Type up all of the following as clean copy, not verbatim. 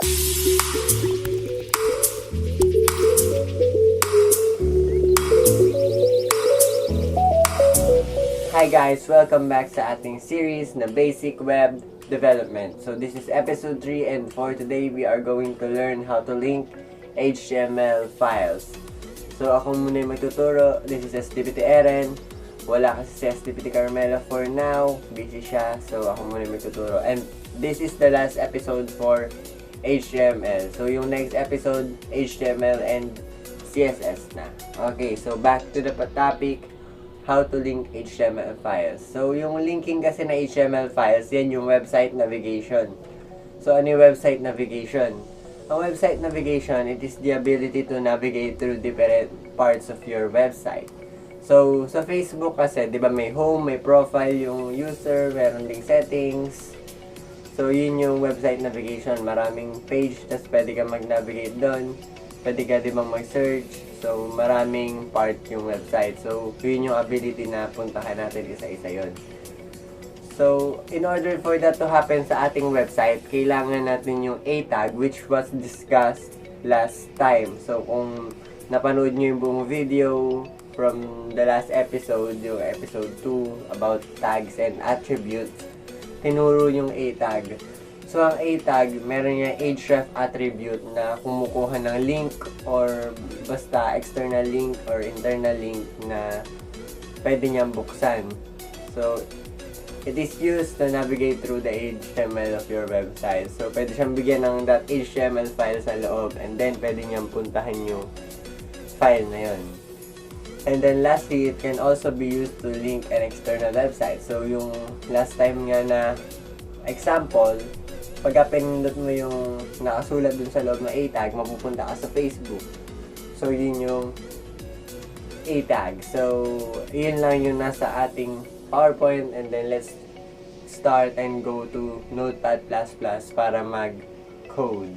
Hi guys! Welcome back sa ating series na Basic Web Development. So this is episode 3 and for today we are going to learn how to link HTML files. So ako muna yung magtuturo. This is SDPT Eren. Wala kasi si SDPT Carmela for now. Busy siya. So ako muna yung magtuturo. And this is the last episode for HTML. So yung next episode, HTML and CSS na. Okay, so back to the topic. How to link HTML files. So, yung linking kasi na HTML files, yan yung website navigation. So, ano yung website navigation? Ang website navigation, it is the ability to navigate through different parts of your website. So, sa Facebook kasi, di ba may home, may profile yung user, meron ding settings. So, yun yung website navigation. Maraming page, tas pwede ka mag-navigate doon. Pwede ka din mag-search. So, maraming part yung website. So, yun yung ability na puntahan natin isa-isa yun. So, in order for that to happen sa ating website, kailangan natin yung A tag which was discussed last time. So, kung napanood nyo yung buong video from the last episode, yung episode 2 about tags and attributes, tinuro yung A tag. So, ang A tag, meron niya href attribute na kumukuha ng link or basta external link or internal link na pwede niyang buksan. So, it is used to navigate through the HTML of your website. So, pwede siyang bigyan ng .html file sa loob and then pwede niyang puntahan yung file na yun. And then lastly, it can also be used to link an external website. So, yung last time nga na example, pagka pinindot mo yung nakasulat dun sa loob ng A tag, mapupunta ka sa Facebook. So, yun yung A tag. So, yun lang yung nasa ating PowerPoint. And then, let's start and go to Notepad++ para mag-code.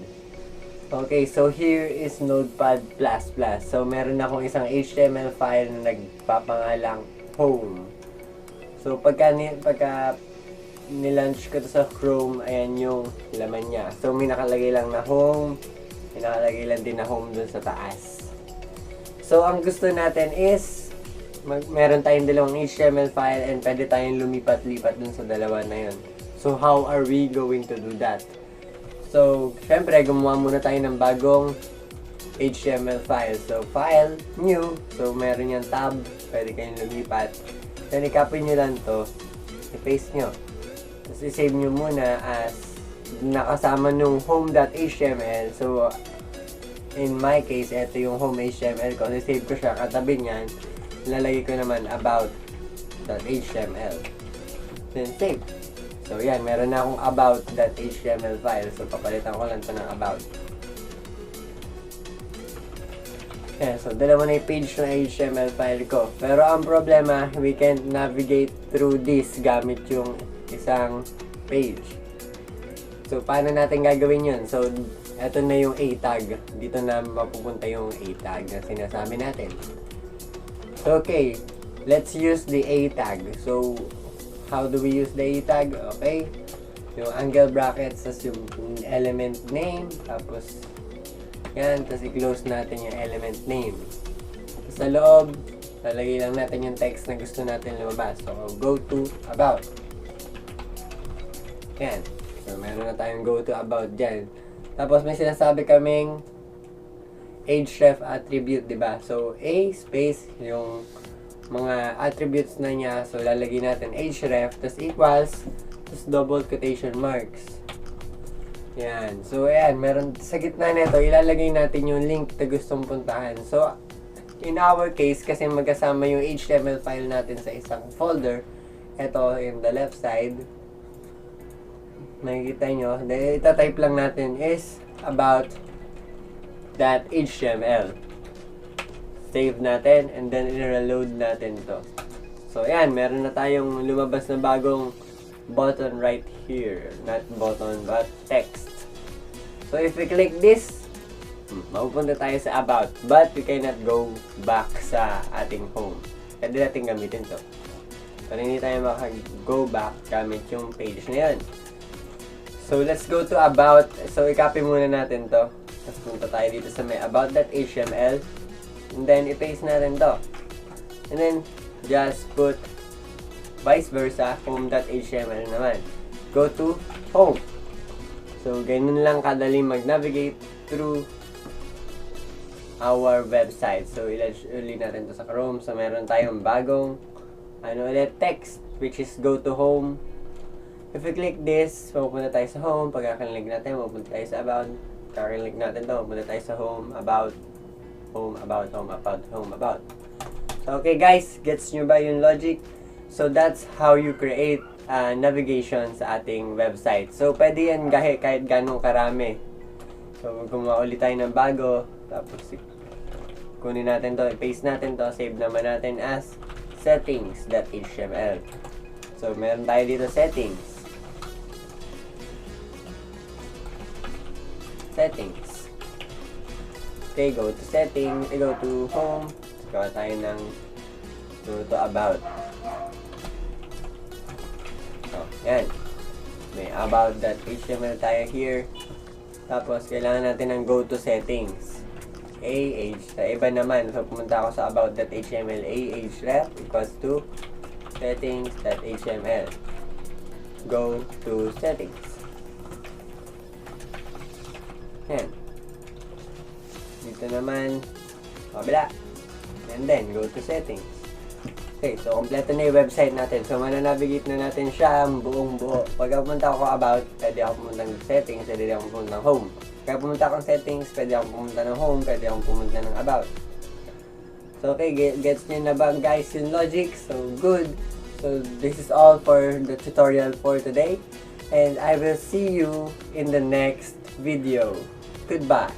Okay, so here is Notepad++. So, meron akong isang HTML file na nagpapangalang home. So, pagka nilaunch ko to sa Chrome, ayan yung laman niya. So, may nakalagay lang na home, may nakalagay lang din na home dun sa taas. So, ang gusto natin is, meron tayong dalawang HTML file and pwede tayong lumipat-lipat dun sa dalawa na yun. So, how are we going to do that? So, syempre, gumawa muna tayo ng bagong HTML file. So, file, new. So, meron yung tab, pwede kayong lumipat. Then, i-copy nyo lang to, i-paste nyo. Tapos i-save nyo muna as nakasama nung home.html. So, in my case, ito yung home HTML ko. I-save ko siya. Katabi niyan, lalagay ko naman about.html. Then, save. So, yan. Meron na akong about.html file. So, papalitan ko lang ito ng about. Yeah, so, dalawa na yung page na HTML file ko. Pero, ang problema, we can't navigate through this gamit yung isang page. So, paano natin gagawin yun? So, eto na yung A tag. Dito na mapupunta yung A tag na sinasabi natin. So, okay. Let's use the A tag. So, how do we use the A tag? Okay. Yung angle brackets, tas yung element name. Tapos, yan. Tapos, i-close natin yung element name. Tapos, sa loob, lalagay lang natin yung text na gusto natin lumabas. So, go to about. Yan. So, meron na tayong go to about dyan. Tapos, may sinasabi kaming href attribute, diba? So, A space, yung mga attributes na niya. So, lalagay natin href, tas equals, tas double quotation marks. Yan. So, ayan. Meron sa gitna nito, ilalagay natin yung link na gustong puntahan. So, in our case, kasi magkasama yung HTML file natin sa isang folder, ito in the left side, makikita nyo, then itatype lang natin is about.html. Save natin, and then i-reload natin to. So, ayan, meron na tayong lumabas na bagong button right here. Not button, but text. So, if we click this, mapupunta tayo sa about. But, we cannot go back sa ating home. Pwede natin gamitin to. Pero hindi tayo maka-go back gamit yung page na yan. So, let's go to about. So, i-copy muna natin to. Tapos punta tayo dito sa may about.html. And then, i-paste natin to. And then, just put vice versa, home.html naman. Go to home. So, ganun lang kadali mag-navigate through our website. So, uli natin to sa Chrome. So, meron tayong bagong text, which is go to home. If we click this, pupunta tayo sa home. Pag kakalinig natin, pupunta tayo sa about. Kakalinig natin to, pupunta tayo sa home, about. Home, about, home, about, home, about. So, okay guys, gets nyo ba yung logic? So, that's how you create navigation sa ating website. So, pwede yan kahit ganong karami. So, gumawa ulit tayo ng bago. Tapos, kunin natin to, i-paste natin to, save naman natin as settings.html. So, meron tayo dito settings. Settings. Okay, go to settings, go to home. Gawa tayo ng go to about. So, yan. May about.html tayo here. Tapos, kailangan natin ng go to settings. age. Sa iba naman, so pumunta ako sa about.html, ahref equals to settings.html. Go to settings. Yan. Dito naman, kabila. And then, go to settings. Okay, so kompleto na yung website natin. So, mananavigate na natin siya buong buo. Pag pumunta ako about, pwede ako pumunta ng settings, pwede ako pumunta ng home. Kaya pumunta akong settings, pwede akong pumunta ng home, pwede akong pumunta ng about. So, okay, gets nyo na ba guys yung logic? So, good. So, this is all for the tutorial for today. And I will see you in the next video. Goodbye.